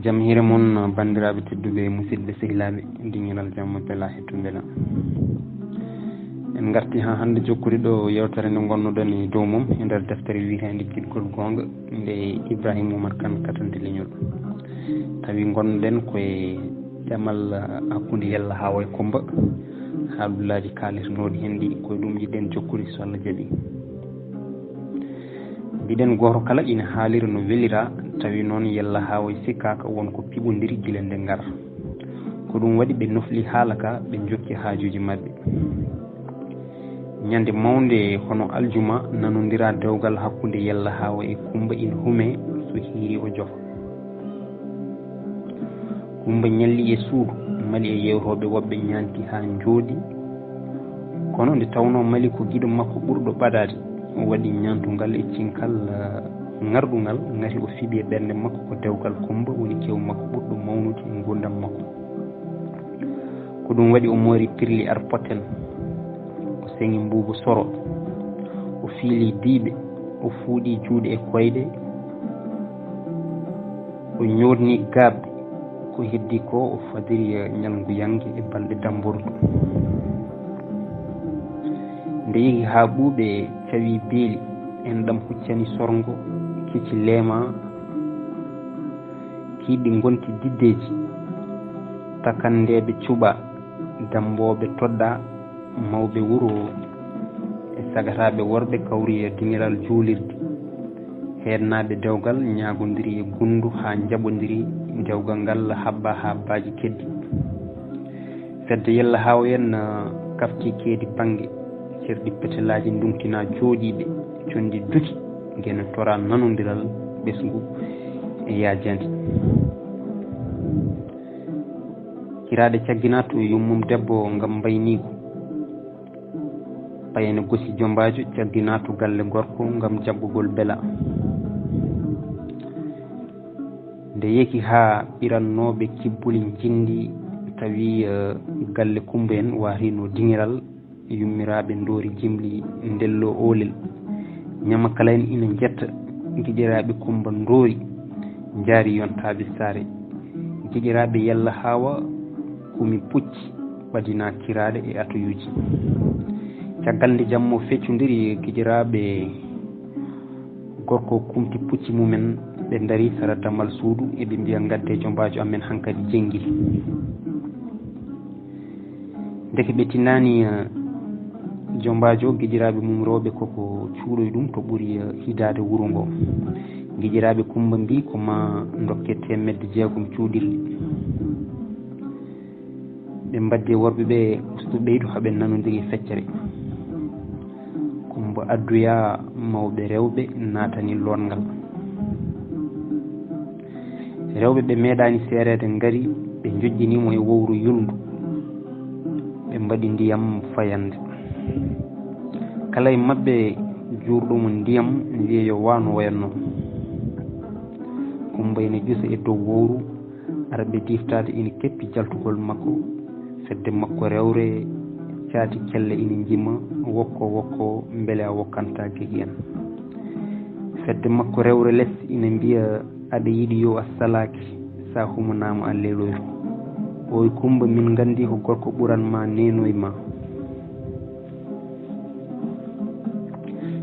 jam hire mon bandiraɓe tedduɓe musidɓe sehilaɓe diŋiral jamma bela hettundela en garti ha hande jokkude ɗo yewtere nde gonnoɗen e dow mum e nder deftere wiyetende kiɗgol gonga nde Ibrahima Oumar Kane katante leñol tawi gonnoɗen koye ɗemal hakkude Yalla Hawa e Coumba haalullaji kalirnoɗi hen ɗi koye ɗum jiɗɗen jokkude so Allah jaaɓi. mbiɗen goto kala ina haalira no welira tawi noon Yalla Hawa sikkaka wonko piɓodiri gila nde ngara ko ɗum waɗi ɓe nofli haala ka ɓe jokki haajuji mabɓe. ñande mawde hono aljuma nanodira dewgal hakkude Yalla Hawa e Coumba ina hume so hiiri o jofa. Coumba ñalli e suudu mali e yewtoɓe woɓɓe ñanti ha jooɗi kono nde tawno mali ko giɗo makko ɓurɗo ɓadade o waɗi ñantugal e cinkal ngarɗugal ngati o fiiɓi e ɓernde makko ko dewgal Coumba woni kew makko ɓurɗo mawnude e gurdam makko. ko ɗum waɗi o moori pirli arpoten o seŋi mbuubu soro o fiili diiɓe o fuuɗi juuɗe e koyɗe o ñoorni gaabɗe ko heddi ko o fadiri ñalnguyange e balɗe dambordu nde yehi ha ɓuuɓe cawi beeli en ɗam huccani sorgo kecci leema kiiɗi gonti diddeji takandeɓe cuɓa damboɓe todɗa mawɓe wuuro e sagataɓe worɓe kawri e diŋiral juulirde heednaɓe dewgal ñagodiri e gundu ha jaɓodiri dewgal ngal habba habbaji keddi fedde Yalla Hawa en kafti keedi banggue cerɗi petelaji nduntina jooɗiɓe condi duki guena tora nanodiral ɓesgu e yajede. kiraɗe cagginato yummum debbo gam mbayniko payene gosi jombajo cagginato galle gorko gam jaɓɓugol beela nde yeki ha ɓirannoɓe kibbuli jindi tawi galle Coumba en warino diŋiral yummiraɓe doori jimli ndello olel ñama kala en ina jetta giƴiraɓe Coumba doori jaari yontaɓe saare giƴiraɓe Yalla Hawa kumi pucci ɓadina kiraɗe e atoyuji caggal nde jammo feccodiri giƴiraɓe gorko kumti pucci mumen ɓe daari sara damal suudu eɓe mbiya gadde jombajo amen hankkadi jenggi deke ɓe tinnani jombajo giƴiraɓe mum rewɓe koko cuuɗoy ɗum to ɓuuri hidade wuuro ngo giƴiraɓe Coumba mbi koma dokke temedde jeegom cuuɗirɗe ɓe mbadde worɓe ɓe ustu ɓeydu haaɓe nanodiri feccere Coumba addoya mawɓe rewɓe natani longal rewɓe ɓe meeɗani seerede ngari ɓe jojjinimo e wowru yulndu ɓe mbaɗi ndiyam fayande kala e mabɓe jurɗomo ndiyam wiyeyo wano wayanno Coumba ene juusa e dow wowru araɓe diftade ina keppi jaltugol makko fedde makko rewre caati kelle ina jima wokko wokko beele a wokkanta gegi en fedde makko rewre less ina mbiya aɗa yiiɗi yo a salaki sa humanama a leloyru oy Coumba min gandi ko gorko ɓuranma nenoye ma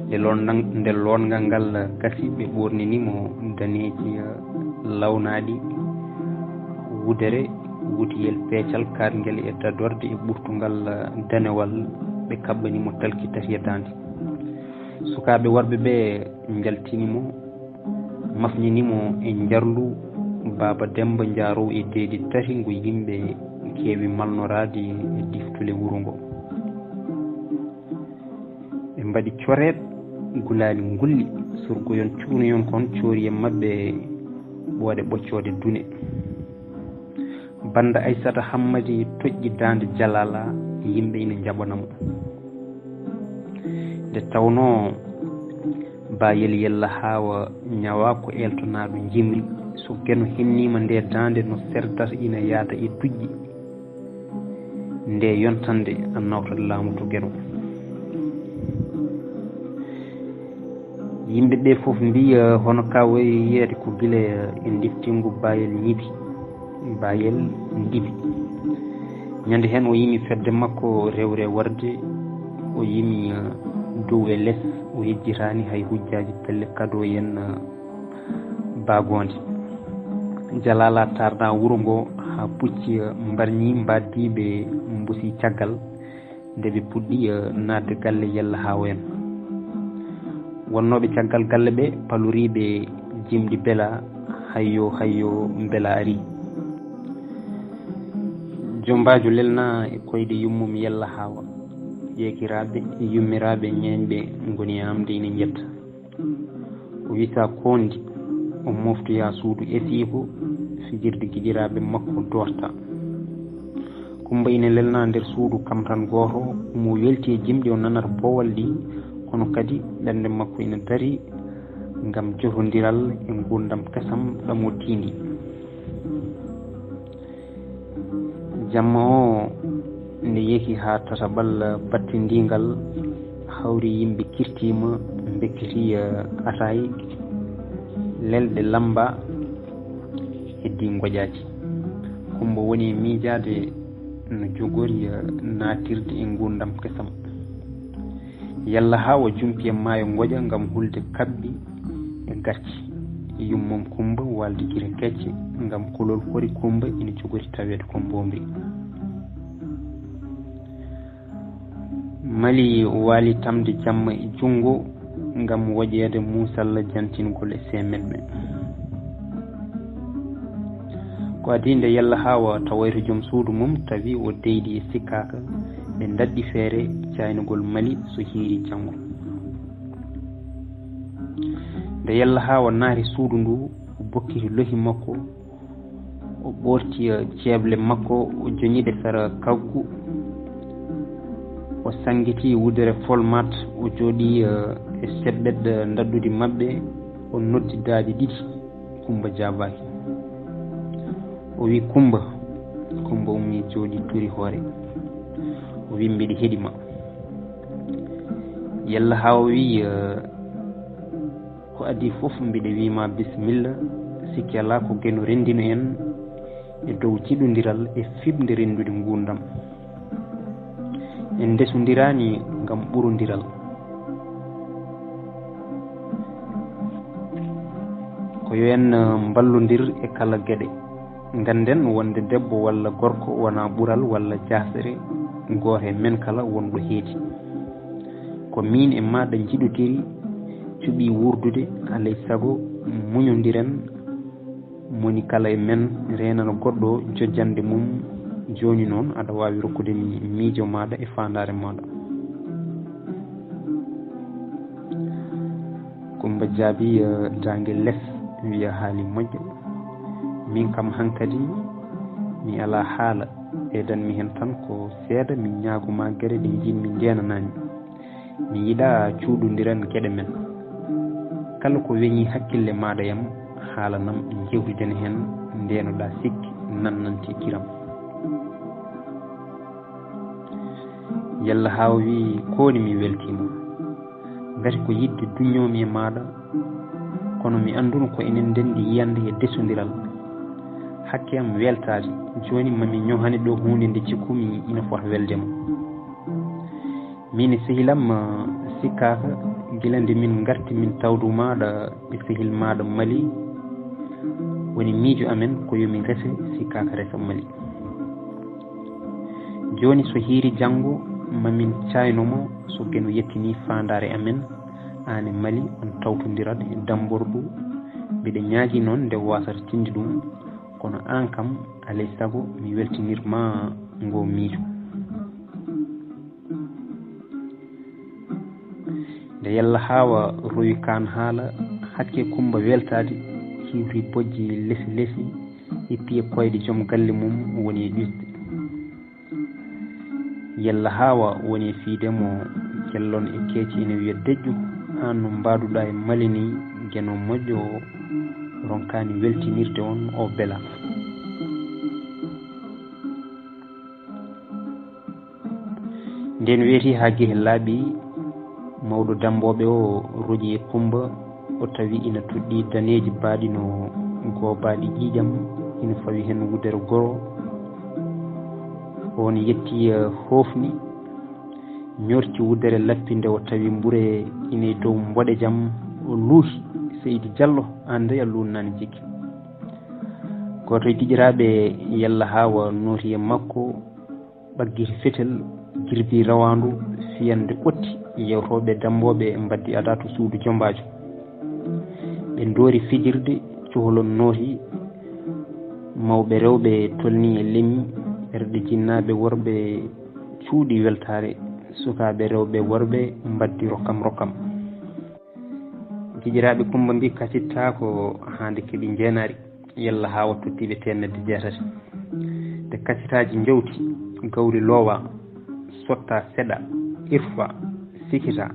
nde longal ngal gasi ɓe ɓorninimo daneji lawnaɗi wudere wutiyel peecal karguel e dadorde e ɓurtugal danewal ɓe kabbanimo talki tati e dande sukaɓe worɓe ɓe jaltinimo mafninimo e jarlu Baba Demba jaarow e deedi tati ngo yimɓe keewi malnorade e diftule wuuro ngo ɓe mbaɗi coreɗ gulali ngulli surgoyon cuunoyon kon coori e mabɓe ɓooɗe ɓoccode dune banda Aissata Hammadi toƴƴi dande Jalala yimɓe ina jaɓanamo nde tawno bayel Yalla Hawa ñawa ko eltonaɗo jimri so geno hennima nde dande no serdata ina yaada e dujƴi nde yontande a nawtat laamu to geno yimɓe ɓe fof mbi hono ka wayi yeede ko gila e diftingu bayel ñibi bayel ndibi ñande hen o yimi fedde makko rewre warde o yimi dow e less o yejjitani hay hujjaji pelle kado yen bagonde jalala tarda wuro ngo ha pucci mbarñi mbaddiɓe mbusi caggal nde ɓe puɗɗi nadde galle Yalla Hawa en wonnoɓe caggal galle ɓe paloriɓe jimɗi bela hayyo bela ari jombajo lelna e koyɗe yummum Yalla Hawa yekiraɓe yummiraɓe ñeñɓe goni amde ina jetta o wisa kondi o moftoya suudu esiiko fijirde guiƴiraɓe makko dorta Kumba ina lelna nder suudu kam tan goto mo welti e jimɗi o nanata powal ɗi kono kadi ɓernde makko ina dari ngam jofodiral e gurdam kesam ɗamo tindi jamma o nde yeehi ha tataɓal battindingal hawri yimɓe kirtima bekkiti ataye lelɗe lamba heddi goƴaji Kumba woni miijade no jogori natirde e gurdam kesam Yalla Hawa jumpi e maayo goƴa ngam hulde kabbi e gacci yummum Kumba walde guira kecce ngam kolol hori Kumba ina jogori tawede ko mbomri Mali wali tamde jamma e jungo ngam waƴede musalla jantingol e semenɓe ko adi nde Yalla Hawa tawayto joom suudu mum tawi o deydi e sikkaka ɓe dadɗi feere caynugol Mali so hiiri janggo nde Yalla Hawa naati suudu ndu o bokkiti lohi makko o ɓorti ceeble makko o joñiɗe sara kaggu o sangiti wudere folmat o jooɗi e seɓɓet daddude mabɓe o noddi daaji ɗiɗi Kumba jabaki o wi Kumba ummi jooɗi turi hoore o wi mbiɗi heeɗima Yalla Hawa wi ko adi fof mbiɗa wima bisimilla sikki ala ko geno rendino en e dow jiɗodiral e fibde rendude gurdam en desodirani ngam ɓurodiral ko yo en ballodir e kala gueɗe ganden wonde debbo walla gorko wona ɓural walla jasere goto men kala wonɗo heedi ko min e maɗa jiɗodiri cuɓi wurdude alay saago muñodiren moni kala e men renana goɗɗo jojjande mum joni noon aɗa wawi rokkude miijo maɗa e fandare maɗa Kumba jaabi dangue less wiya haali moƴƴo min kam hankkadi mi ala haala ɓeydanmi hen tan ko seeɗa min ñaaguma gueɗe ɗe jinmi ndenanami mi yiiɗa cuuɗodiren gueɗe men kala ko weñi hakkille maɗa yam haalanam jewtiden hen ndenoɗa sikki nannante kiram Yalla Hawa wi koni mi weltima gati ko yidde duñomi e maɗa kono mi anduno ko enen dendi yiyande e desodiral hakke am weltade joni mami ñohani ɗo hunde nde cikkumi ina fota weldema min e sehilam sikkaka gila nde min garti min tawdu maɗa e sehil maɗa Mali woni miijo amen ko yomi rese sikkaka resa Mali joni so hiiri janggo mamin caynomo so geno yettini fandare amen ane Mali on tawtodirat e dambordu mbiɗa ñaagui noon nde wasata tinde ɗum kono an kam alay saago mi weltinirma ngo miijo nde Yalla Hawa rowi kan haala hakke Kumba weltade hiwri bojji lesi hippi e koyɗe joom galle mum woni e ƴusde Yalla Hawa woni e fiidemo kellon e keeci ene wiya deƴƴu an no mbaduɗa e Mali ni gueno moƴƴo ronkani weltinirde on o beela nden weeti ha guehe laaɓi mawɗo damboɓe o roƴi e Kumba o tawi ina tuɗɗi daneji mbaɗi no gobaɗi ƴiƴam ina fawi hen wudere goro on yetti hofni ñorti wudere lappinde o tawi mbure ine dow mboɗe jam o luuhi Seydi Diallo ande a lunnani jiggi goto e diƴiraɓe Yalla Hawa nooti e makko ɓaggiti fetel jirbi rawandu fiyande ɓotti yewtoɓe damboɓe mbaddi ada to suudu Jombajo ɓe doori fijirde cuholon nooti mawɓe rewɓe tolni e lemmi ɓerɗe jinnaɓe worɓe cuuɗi weltare sukaɓe rewɓe worɓe mbaddi rokkam jijiraɓe Kumba mbi kacitta ko hande keeɓi jeenari Yalla Hawa tottiɓe temedde 6 de kacitaji jewti gawri loowa sotta seɗa irfa sikita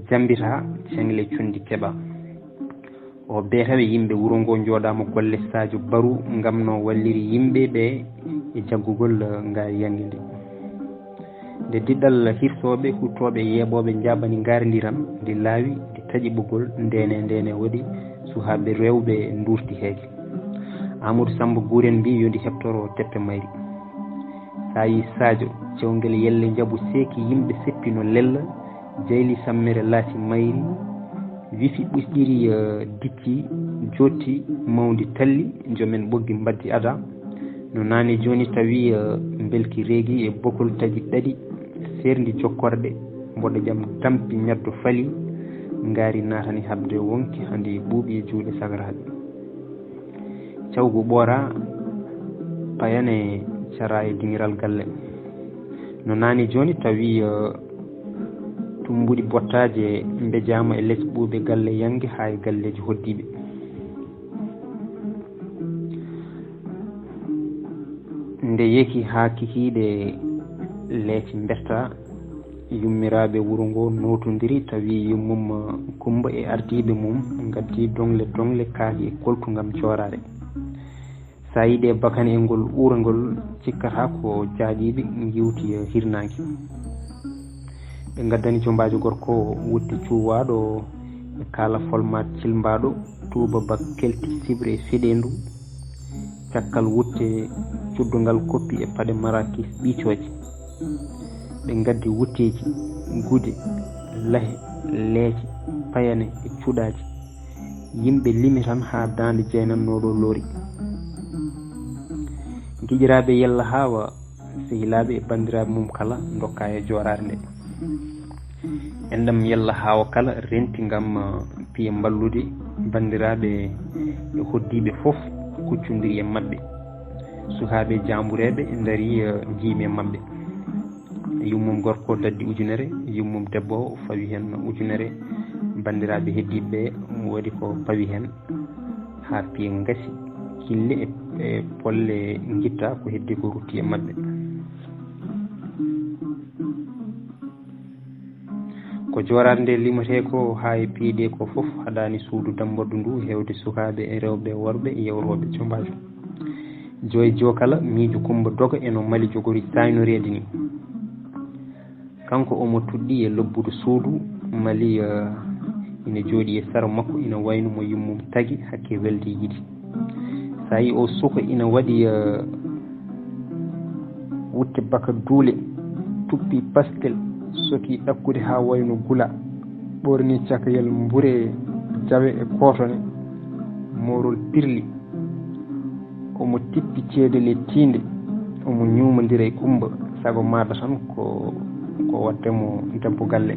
jambita cengle cundi keɓa o beetawe yimɓe wuro ngo jooɗama golle Sadio Barou ngam no walliri yimɓe ɓe e jaggugol ngaari yangue nde diɗɗal hirtoɓe huttoɓe yeeɓoɓe jaɓani gardiran ndi laawi ndi taƴi ɓoggol ndene waɗi suhaɓe rewɓe durti heege Amadou Samba Gouren mbi yondi heɓtoro teppe mayri sa yi Sadio cewgel yelle jaabu seeki yimɓe seppino lella jayli sammere laati mayri wifi ɓusɗiri dicci jotti mawdi talli jomen ɓoggi mbaddi ada no nani joni tawi belki reegi e bokol taji ɗaɗi serdi jokkorde mboɗo jam tampi ñaddo fali ngaari natani habde wonki handi ɓuuɓi e juuɗe sagaraɓe cawgu ɓoora payane cara e dingiral galle no nani joni tawi tumbuɗi bottaje mbejama e less ɓuuɓe galle yangue ha e galleji hoddiɓe nde yeki ha kikiɗe leeci berta yummiraɓe wuro ngo notodiri tawi yummum Kumba e ardiɓe mum gaddi dongle kaaki e koltugam corare sa yiɗe bakane e ngol uurangol cikkata ko jaaƴiɓe giwti hirnaki ɓe gaddani Jombajo gorko wutte cuuwaɗo e kala folmat cilmbaɗo Touba Ba kelti sibre feɗendu cakkal wutte cuddugal koppi e paɗe marakis ɓicoje ɓe gaddi wutteji gude lahe leece payane e cuuɗaji yimɓe limi tan ha dande jeynannoɗo loori giƴiraɓe Yalla Hawa sehilaɓe e bandiraɓe mum kala dokka e jorare nde enɗam Yalla Hawa kala renti gam piye ballude bandiraɓe e hoddiɓe foof kuccodiri e mabɓe sukaɓe jambureɓe daari jiimi e mabɓe yummum gorko daddi ujunere yummum debbo o fawi hen ujunere bandiraɓe heddiɓe waɗi ko pawi hen ha piye gasi kille e polle guitta ko heddi ko rutti e mabɓe ko jorade nde limate ko ha e piide ko foof haɗani suudu damboddu ndu hewde sukaɓe e rewɓe worɓe e yewroɓe Jombajo joyi jokala miijo Kumba doga eno mali jogori saynorede ni kanko omo tuɗɗi e lobbude suudu mali ina jooɗi e sara makko ina wayno mo yummum tagui hakke welde yiɗi sa yi o suka ina waɗi wutte baka duule tuppi pastel soki ɗakkude ha wayno gula ɓorni cakayel mbure jawe e kotone morol pirli omo tippi ceedele tinde omo ñumodira e Kumba sago maɗa tan ko waddemo debbo galle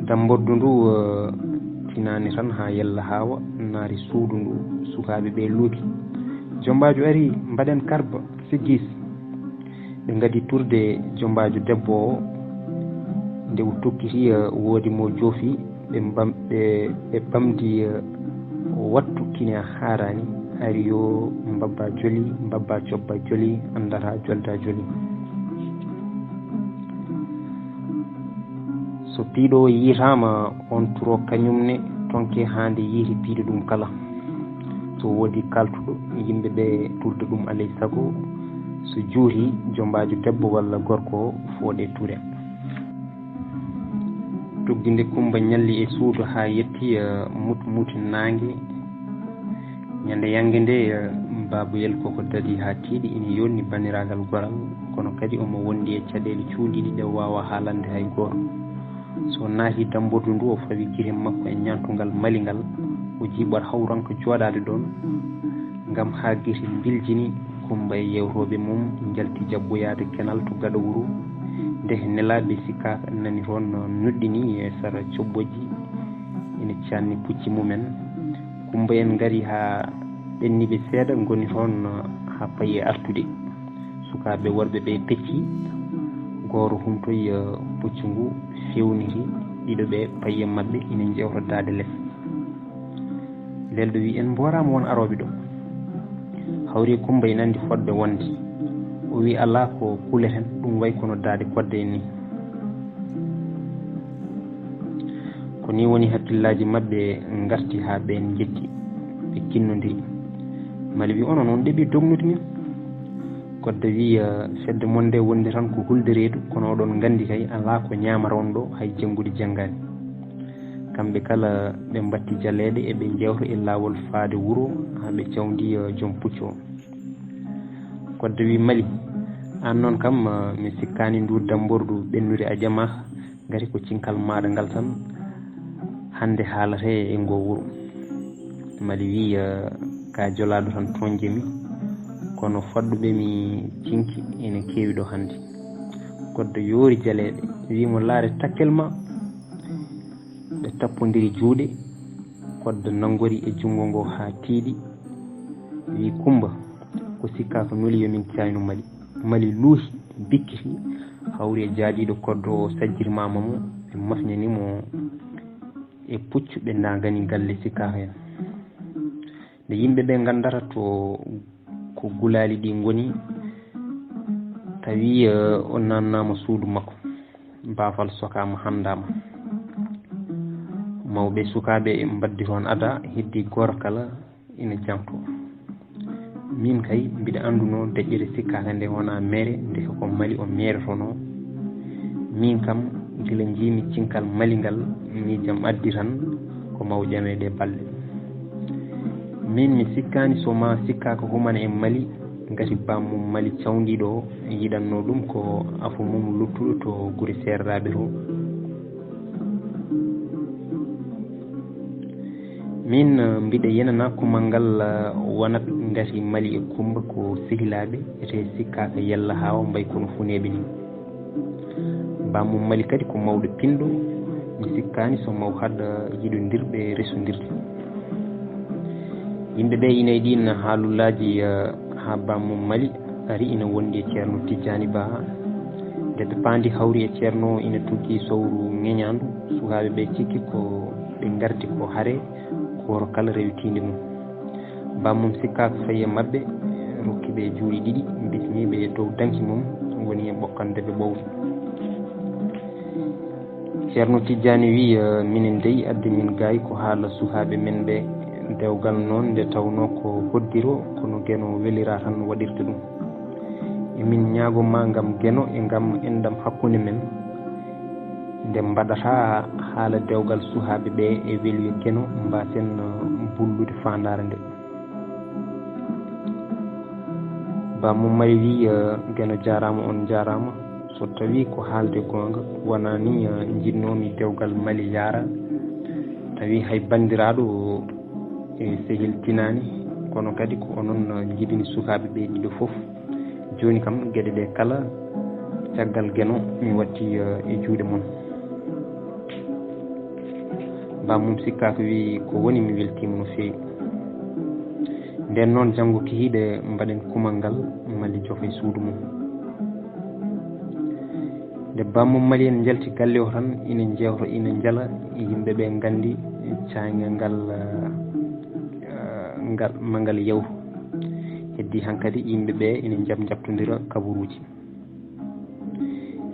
damboddu ndu tinani tan ha Yalla Hawa naari suudu ndu sukaɓe ɓe luuki Jombajo ari mbaɗen karba siggis ɓe gadi turde Jombajo debbo o nde tokkiti woodi mo joofi ɓe bamdi wattu kine harani ari yo mbabba joli mbabba cobba joli andata jolda joli so piiɗo yiitama on turo kañumne tonke hande yiiti piide ɗum kala so woodi kaltuɗo yimɓeɓe turde ɗum alay saago so juuri jombaju debbo walla gorko fooɗe ture. Tugginde Kumba ñalli e suudu ha yetti muti nangue ñande yangue nde babuyel koko dadi ha tiiɗi ina yonni baniragal goral kono kadi omo wondi e caɗele cuuɗiɗi ɗe wawa haalande hay goto. So naati dambordu ndu o fawi guire makko e ñantugal maligal o jiiɓat hawranko jooɗade ɗon ngam ha guite biljini Kumba e yewtoɓe mum jalti jabboyade kenal to gaɗa wuro nde nelaɓe sikka nani toon nuɗɗini e sara coɓɓoji ene canni pucci mumen. Kumba en gari ha ɓenniɓe seeɗa goni toon ha payi artude sukaɓe worɓe ɓe pecci goto humtoyi puccu ngu fewniri ɗiɗo ɓe paye mabɓe ina jewta dade less. Lelɗo wi en mborama won aroɓe ɗo. Hawri Kumba ina andi fodde wonde o wi ala ko kuleten ɗum way kono dade kodde en ni. Ko ni woni hakkillaji mabɓe garti ha ɓen jetti ɓe kinnodiri. Mali wi onon on ɗeɓi dognude min. Kodde wi fedde mon nde wonde tan ko hulde reedu kono oɗon gandi kay ala ko ñamata on ɗo hay janggude janggani. Kamɓe kala ɓe mbatti jaleɗe eɓe jewta e lawol faade wuuro ha ɓe cawdi joom puccu o. Kodde wi Mali an noon kam mi sikkani ndu dambordu ɓennude a jama gari ko cinkal maɗa ngal tan hande haalate e ngo wuuro. Mali wi ka jolaɗo tan toon jemi kono fadduɓe mi cinki ene kewi ɗo hande. Koddo yoori jaleɗe wimo laare takkel ma ɓe tappodiri juuɗe. Koddo nangori e jungo ngo ha tiiɗi wi Kumba ko sikka ko nuli yomin cayno Mali. Mali luuhi bikkiti hawri e jaajiɗo koddo o sajjiri mama mo ɓe mafñanimo e puccu ɓe ndagani galle sikka hen. Nde yimɓeɓe gandata to ko gulali ɗi goni tawi o nannama suudu makko baafal sokama handama mawɓe sukaɓe mbaddi toon ada heddi goto kala ina janto. Min kay mbiɗa anduno deƴƴere sikkaka nde wona mere nde ko Mali o meretono. Min kam gila jimi cinkal Mali ngal miijam addi tan ko mawƴameɗe balɗe. Min mi sikkani soma sikka ko humana e Mali gati bammum Mali cawdiɗo yiɗanno ɗum ko afu mum luttuɗo to guure serraɓe to. Min mbiɗa yenana kumal ngal wonat gati Mali e Kumba ko sehilaɓe ete sikkaka yalla hawa mbay kono funeɓe ni. Bammum Mali kadi ko mawɗo pinɗo mi sikkani so maw haɗa yiɗodirɓe resodirde. Yimɓeɓe ina e ɗin haalullaji ha bammum Mali ari ina wondi e ceerno Tidjani Ba nde ɓe pandi hawri e ceerno ina tuggi sowru ŋeñandu sukaɓeɓe cikki ko ɓe gardi ko haare koto kala rewitinde mum. Bammum sikkaka fayi e mabɓe rokkiɓe juuɗe ɗiɗi bismiɓe e dow danki mum woni e ɓokkandeɓe ɓowli. Ceerno Tidjani wi minen dey adde min gayi ko haala sukaɓe men ɓe dewgal noon nde tawno ko hoddiro kono gueno welira tan waɗirta ɗum. Emin ñagoma gam gueno e gam endam hakkude men nde mbaɗata haala dewgal sukaɓe ɓe e weli gueno mbasen bullude fandare nde. Bammum Mali wi gueno jarama on jarama so tawi ko haalde gonga wona ni jinnomi dewgal Mali yaara tawi hay bandiraɗo e sehil tinani kono kadi ko onon jiɗini sukaɓe ɓe ɗiɗo foof. Joni kam gueɗe ɗe kala caggal gueno mi watti e juuɗe mon. Bammum sikkaka wi ko woni mi weltima no fewi. Nden noon janggo kihiɗe mbaɗen kumal ngal Mali jofe suudu mum. Nde bammum Mali en jalti galle o tan ina jewta ina jala yimɓeɓe gandi caynge ngal mangal yewtu heddi hankkadi yimɓeɓe ina jabtodira kabaruji.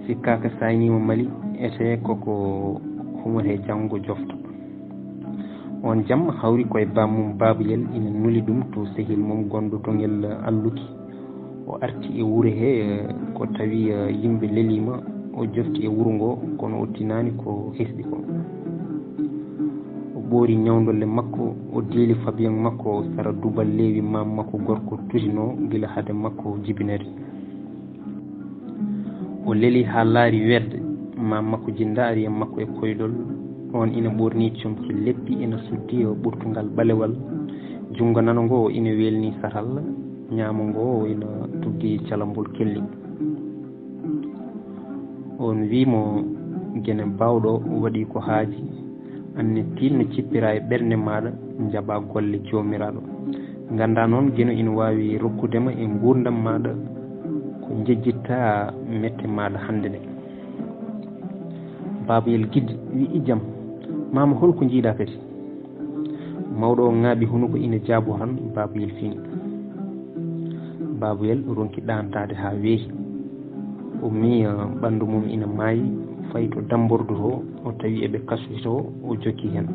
Sikkaka saynima Mali ete koko humate janggo jofta. On jam hawri koye bammum Babuyel ina nuli ɗum to sehil mum gonɗo tongel alluki o arti e wuro he ko tawi yimɓe lelima o jofti e wuro ngo kono o tinani ko hesɗi ko. O ɓoori ñawdolle makko o deeli fabian makko sara dubal leewi mam makko gorko tutino gila hade makko jibinede. O leeli ha laari wedde mam makko jinda ari e makko e koydol. On ina ɓorni comci leppi ina suddi ɓurtugal ɓalewal. Jungo nano ngo ina welni saral, ñaamo ngo ina tuggi calambol kelli. On wimo gene bawɗo waɗi ko haaji, anne tinno cippira e ɓernde maɗa jaɓa golle jomiraɗo. Ganda noon geno ina wawi rokkudema e gurdam maɗa ko jejjitta mette maɗa hande ɗe. Babayel Guide wi ijam mama holko jiiɗa kadi. Mawɗo o ŋaaɓi hunuko ina jaabo tan babayel fini. Babayel ronki ɗantade ha weehi. O mi ɓandu mum ina maayi fayi to dambordu to o tawi eɓe kasuti to o jokki hen.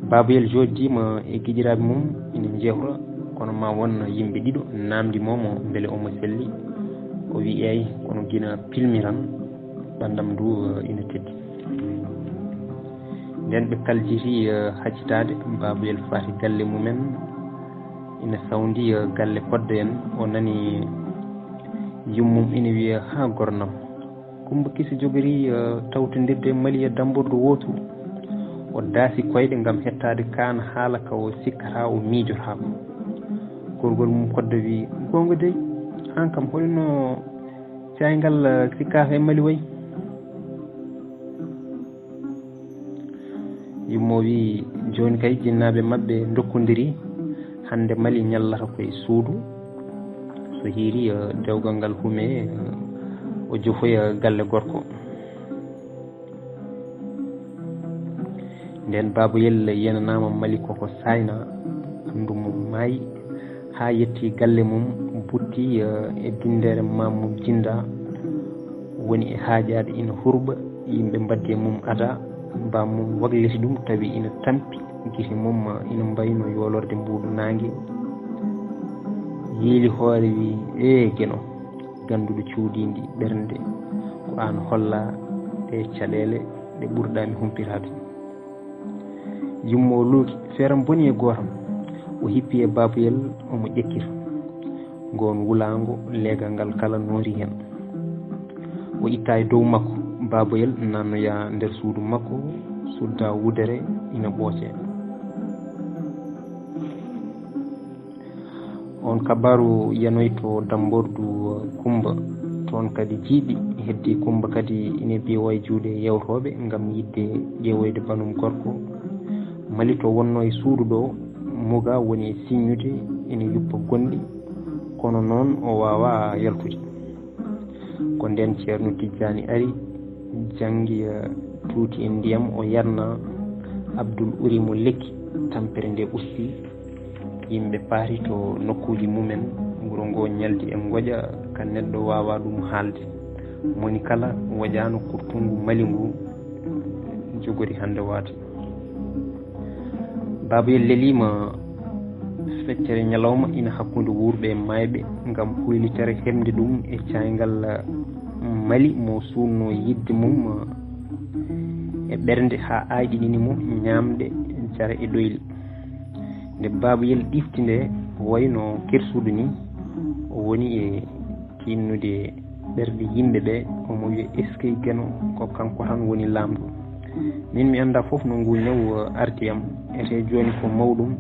Babayel joddima e guiƴiraɓe mum ina jewta kono ma won yimɓe ɗiɗo namdi momo beele omo selli. O wi eyi kono guina pilmiran ɓandam ndu ina teddi. Nden ɓe kaljiti haccitade babayel faati galle mumen ina sawdi galle podde en. O nani yummum ina wiya ha gornam Kumba Kisi jogori tawtodirde mali e dambordu wotu. O daasi koyɗe ngam hettade kaana haala ka o sikkata o miijotako. Gorgol mum koddo wi gonga dey an kam holno caygal sikkata e mali way. Yummo wi joni kay jinnaɓe mabɓe dokkodiri hande mali ñallata koye suudu so hiiri dewgal ngal hume o jofoya galle gorko. Nden babayel yenanama mali koko sayna andu mum maayi ha yetti galle mum butti e dindere mamum jinda woni e haajade ina hurɓa yimɓe mbaddi e mum ada bamum wagliti ɗum tawi ina tampi giti mum ina mbayno yolorde mbuɗu nangue. Yiili hoore wi e gueno ganduɗo cuudidi ɓernde ko an holla e caɗele ɗe ɓurɗami humpitade. Yummo luuki feeram boni e gootam o hippi e babayel omo ƴekkita gon wulango leegal ngal kala noori hen. O itta e dow makko babayel nannoya nder suudu makko sudda wudere ina ɓooce. On kabaru yanoy to dambordu Kumba toon kadi jiiɗi heddi Kumba kadi ina biyo e juuɗe yewtoɓe ngam yidde ƴeewoyde banum gorko. Mali to wonno e suudu ɗo muga woni signude ina yuppa gonɗi kono noon o wawa yaltude. Ko nden ceerno Tijjani ari jangi tuuti e ndiyam o yarna Abdoul urimo lekki tampere nde usti. Yimɓe paari to nokkuji mumen wuro ngo ñaldi e ngoƴa ka neɗɗo wawa ɗum haalde. Moni kala woƴano kurtungu mali ngu jogori hande waata. Babayel lelima feccere ñalawma ina hakkude wurɓe e mayɓe ngam huylitere hemde ɗum e caygal mali mo sunno yidde mum e ɓernde ha ayɗinini mo ñamde jara e doyli. Nde babayel ɗifti nde wayno kersuɗo ni o woni e tinnude ɓerɗe yimɓe ɓe omo wiya eskey gueno ko kanko tan woni lamɗo. Min mi anda foof no ngu ñaw ardiyam ete joni ko mawɗum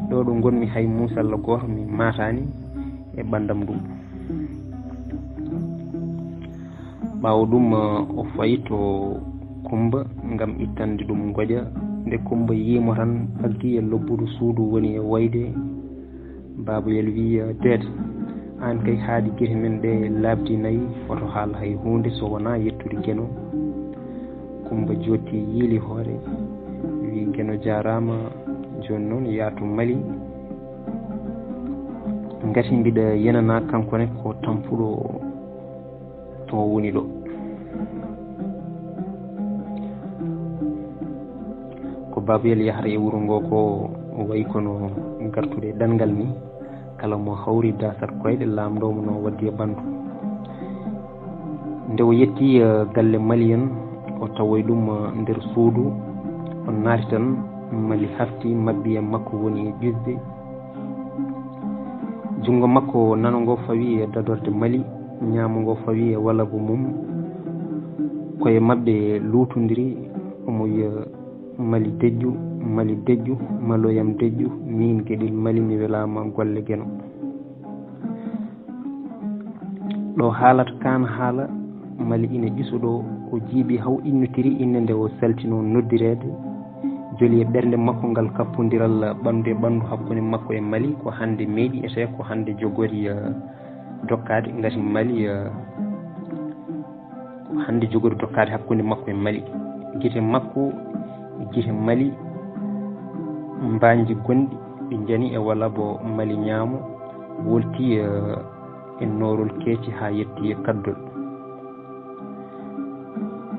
ɗo ɗo gonmi hay musalla goto mi matani e ɓandam ɗum. ɓawo ɗum o fayi to Kumba ngam ittande ɗum goƴa. Nde Kumba yimo tan aggi e lobbudu suudu woni e wayde. Babayel wi deede an kay haadi guite men ɗe labdi nayyi oto haal hay hunde so wona yettude gueno. Kumba jotti yiili hoore wi gueno jarama joni noon yaatu Mali ngati mbiɗa yenana kankone ko tampuɗo to woni ɗo. Ko babayel yahata e wuro ngo ko wayi kono gartude ɗanngal ni kala mo hawri dasat koyɗe lamdomo no waddi e bandu nde o yetti galle Mali en o tawoy ɗum nder suudu o naati tan Mali hafti mabbi e makko woni e ƴusde jungo makko nano ngo fawi e dadorde Mali ñaamo ngo fawi e walabu mum koye mabɓe luutodiri omo wiya Mali dejju maloyam dejju min gueɗel Mali mi welama golle gueno ɗo haalata kan haala Mali ina ƴusuɗo o jiiɓi haw innotiri inde nde o saltino noddirede joli e ɓernde makko ngal kappodiral ɓandu e ɓandu hakkude makko e Mali ko hande meeɗi ete ko hande jogori dokkade ngati Mali ko hande jogori dokkade hakkude makko e Mali guite makko guite Mali mbanji gonɗi ɓe jani e walla bo Mali ñaamo wolti e norol keeci ha yetti e kaddol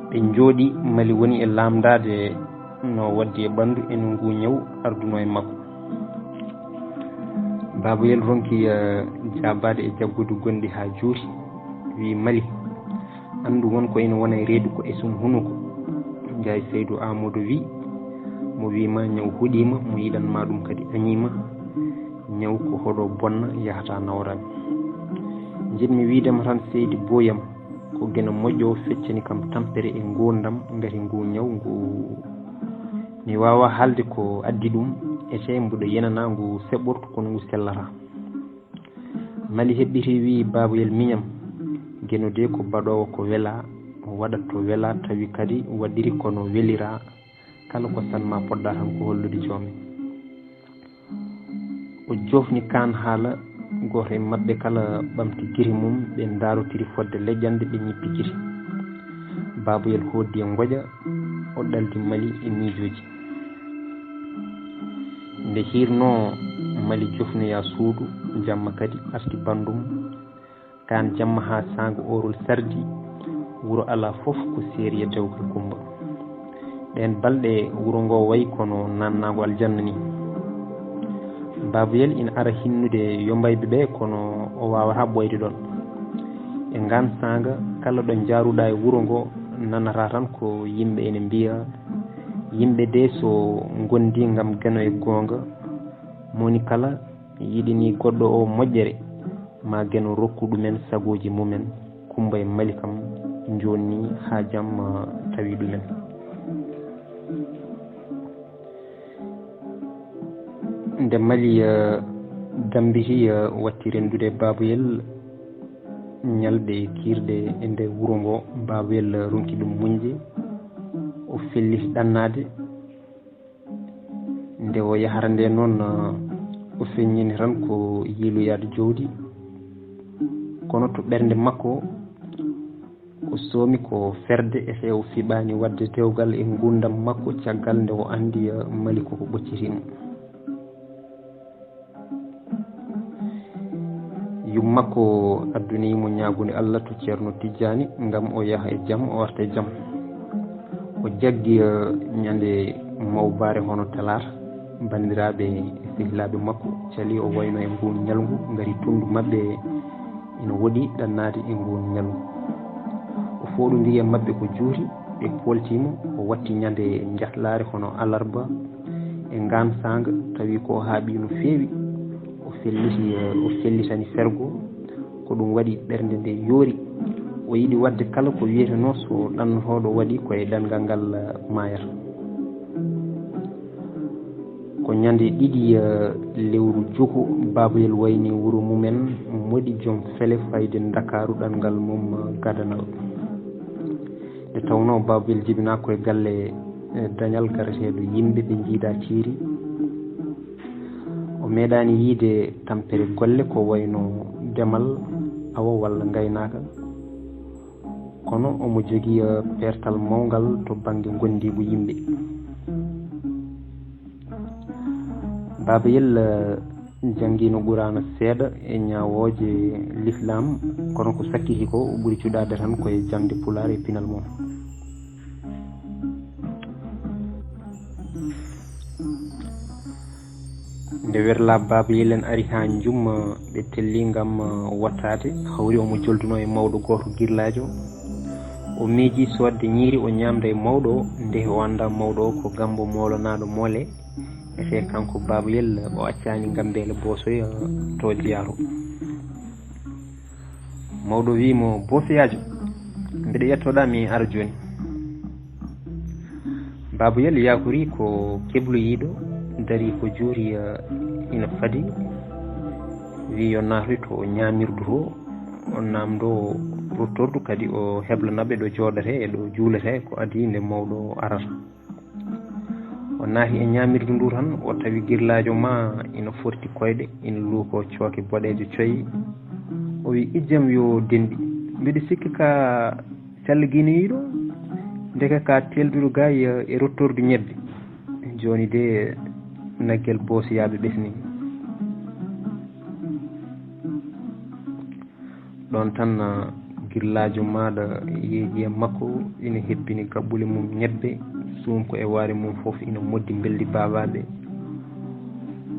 ɓe jooɗi Mali woni e lamdade no waddi e ɓandu ene ngu ñaw arduno e makko Baboyel ronki jabade e jaggude gonɗi ha juuti wi Mali andu wonko ene wona e reedu ko e sum hunuko Ndiaye Seydou Amadou wi mo wima ñaw huuɗima mo yiɗanma ɗum kadi añima ñaw ko hoɗo bonna yahata nawrami jiɗmi wiidema tan Seydi Boyam ko gena moƴƴo feccani kam tampere e ngurdam ngati ngu ñaw ngu mi wawa haalde ko addi ɗum ete mbuɗo yenana ngu seɓɓorto kono ngu sellata Mali heɓɓiti wi Baboyel miñam geno de ko baɗowo ko wela waɗat to wela tawi kadi waɗiri kono welira kala ko sanma podɗa tan ko hollude joomen o jofni kan haala goto e mabɓe kala ɓamti giri mum ɓe darotiri fodde leƴƴande ɓe ñippi giri Baboyel hoddi e goƴa o ɗaldi Mali e miijoji nde hirno Mali jofnoya suudu jamma kadi arti bandum kan jamma ha sango orol sardi wuro ala fof ko seeri e dewgal Kumba ɗen balɗe wuro ngo wayi kono nannago aljanna ni Baboyel ina ara hinnude yombayɓe ɓe kono o wawata ɓoyde ɗon e ngan sanga kala ɗo jaruɗa e wuro ngo nanata tan ko yimɓe ene mbiya yimɓe de so gondi gam gano e gonga moni kala yiɗini goɗɗo o moƴƴere ma geno rokku ɗumen sagoji mumen Kumba e Mali kam jonni ha jamma tawi ɗumen nde Mali dambiti watti rendude Baboyel ñalɗe kirde e nde wuro ngo Baboyel ronki ɗum muñde o felliti ɗannade nde o yahata nde noon o feññini tan ko yiiloyade jowdi kono to ɓernde makko ko soomi ko ferde ete o fiɓani wadde dewgal e gurdam makko caggal nde o andi Mali koko ɓoccitimo yum makko addunimo ñagude Allah to Ceerno Tijjani ngam o yaha e jaam o warta e jaam o jaggi ñande mawbare hono talata bandiraɓe e sehilaɓe makko cali o wayno e ngu ñalngu ngari tundu mabɓe ina woɗi ɗannade e ngu ñalngu o foɗodiri e mabɓe ko juuti ɓe poltimo o watti ñande jahlare hono alarba e ngan sanga tawi ko haaɓi no feewi o fellitani fergo ko ɗum waɗi ɓernde nde yoori o yiɗi wadde kala ko wiyeteno so ɗannotoɗo waɗi koye ɗanngal ngal mayata ko ñande ɗiɗi lewru juku Baboyel wayni wuro mumen moɗi joom fele fayde Dakaru ɗanngal mum gadanal nde tawno Baboyel jibina koye galle dañal garateɗo yimɓe ɓe jiida ciiri o meeɗani yiide tampere golle ko wayno demal awa walla gaynaka kono omo jogui pertal mawgal to banggue gondigu yimɓe Baboyel jangguino Qur'ana seeɗa e ñawoje l'islam kono ko sakkiki ko o ɓuuri cuɗade tan koye jangde Pulaar e pinal mum nde werla baba yelen ari ha jumma ɓe telli gam wattade hawri omo jolduno e mawɗo goto guirlajo o miiji sodde ñiiri o ñamda e mawɗo o nde o anda mawɗo o ko gambo molanaɗo moole ete kanko babayel o accani gambele bosoya to jeyaro mawɗo wimo bosoyajo mbiɗa yettoɗa mi ara joni babayel yakori ko kebloyiɗo dari ko juuri ina fadi wi yo natoy to ñamirdu to o namdo ruttordu kadi o heblanaɓe ɗo joɗete e ɗo juulete ko adi nde mawɗo arata o naahi e ñamirdu ndu tan o tawi guirlajo ma ina forti koyɗe ina luuko cooke boɗeje coyi o wi ijjam yo denɗi mbiɗa sikki ka calliguinoyiɗo ndeke ka telduɗo ga e rottordu ñebbe joni de nagguel bosoyaɓe ɓesni ɗon tan guirlajo maɗa yeeji e makko ina hebbini gaɓɓule mum ñebbe sumko e waare mum foof ina moddi beldi babaɓe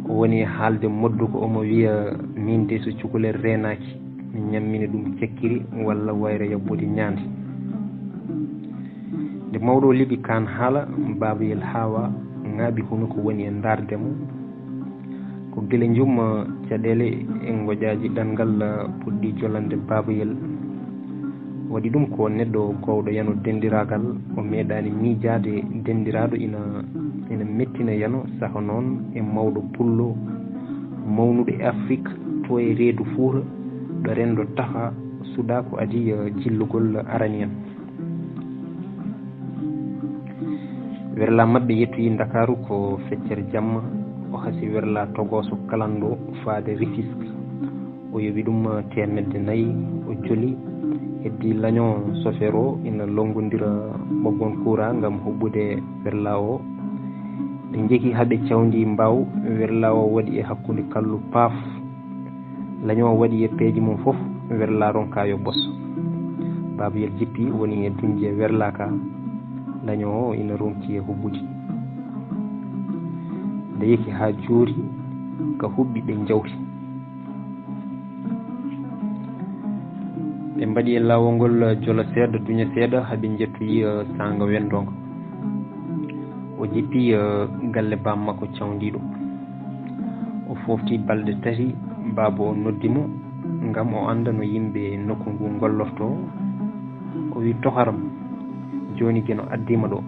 o woni haalde modduko omo wiya min de so cukalel renaki mi ñammina ɗum cekkiri walla wayra yabbude ñaande nde mawɗo o liɓi kan haala babayel hawa ŋaaɓi hono ko woni e dardemo ko guila jumma caɗele e goƴaji ɗanngal puɗɗi jolande babayel waɗi ɗum ko neɗɗo gowɗo yano dendiragal o meeɗani miijade dendiraɗo ina mettina yano saaha noon e mawɗo pullo mawnuɗo e Afrique to e reedu Fuuta ɗo rendo taha suuɗa ko adi jillugol arani en werla mabɓe yettoyi Dakaru ko feccere jamma o hasi werla togoso kalando faade Rufisque o yoɓi ɗum temedde 4 o joli heddi lañon chauffeur o ina longodira ɓoggol courant gam huɓɓude werla o ɓe jeehi haaɓe cawdi mbaw werla o waɗi e hakkude kallu paaf lañon waɗi e peeji mum foof werla ronka yo bosso babayel jippi woni e duñje werla ka lañon o ina ronki e huɓɓude nde yeki ha juuri ka huɓɓi ɓe jawti ɓe mbaɗi e lawol ngol jola seeɗa duña seeɗa haaɓe jettoyi sanga wendonga o jippi galle bam makko cawdiɗo o fofti balɗe 3 baba o noddimo gam o anda no yimɓe nokku ngu gollorto o wi toharam joni gueno addima ɗo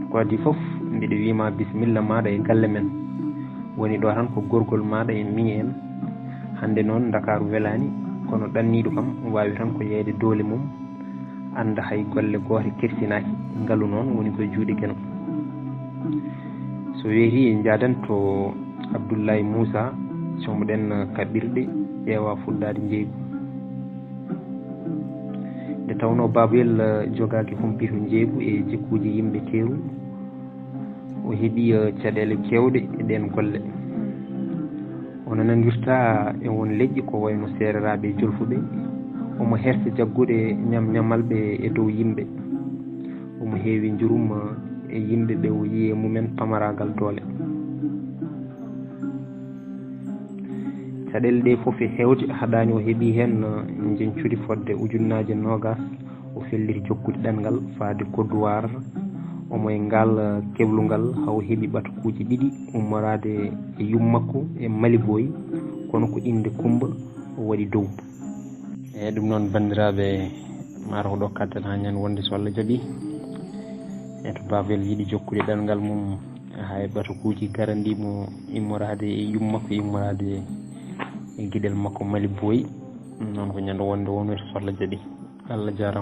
ko adi foof mbiɗa wima bisimilla maɗa e galle men woni ɗo tan ko gorgol maɗa e min en hande noon Dakaru welani kono ɗanniɗo kam wawi tan ko yeyde doole mum anda hay golle goote kirsinaki ngaalu noon woni koye juuɗe gueno so weeti jaaden to Abdoullaye Moussa comoɗen kaɓirɗe ƴeewa fullade jeygu nde tawno babayel jogaki humpito jeygu e jikkuji yimɓe teeru o heeɓi caɗele kewɗe e ɗen golle ono nandirta e won leƴƴi ko wayno sereraɓe e jolfuɓe omo hersa jaggude ñamñamalɓe e dow yimɓe omo heewi jurum e yimɓe ɓe o yiye mumen pamaragal doole caɗele ɗe foof e hewde haɗani o heeɓi hen jencude fodde ujunnaje 20 o felliti jokkude ɗemgal faade Kodowar omo e ngal keblungal haw heeɓi ɓatukuji 2 ummorade e yummakko e Maliboy kono ko inde Kumba o waɗi dow eyyi ɗum noon bandiraɓe mata ko ɗo kaddan ha ñande wonde so Allah jaaɓi e to babayel yiiɗi jokkude ɗemgal mum ha e ɓatukuji garandimo immorade e yummakko immorade e gueɗel makko Maliboy noon ko ñande wonde wonwete so Allah jaaɓi Allah jarama.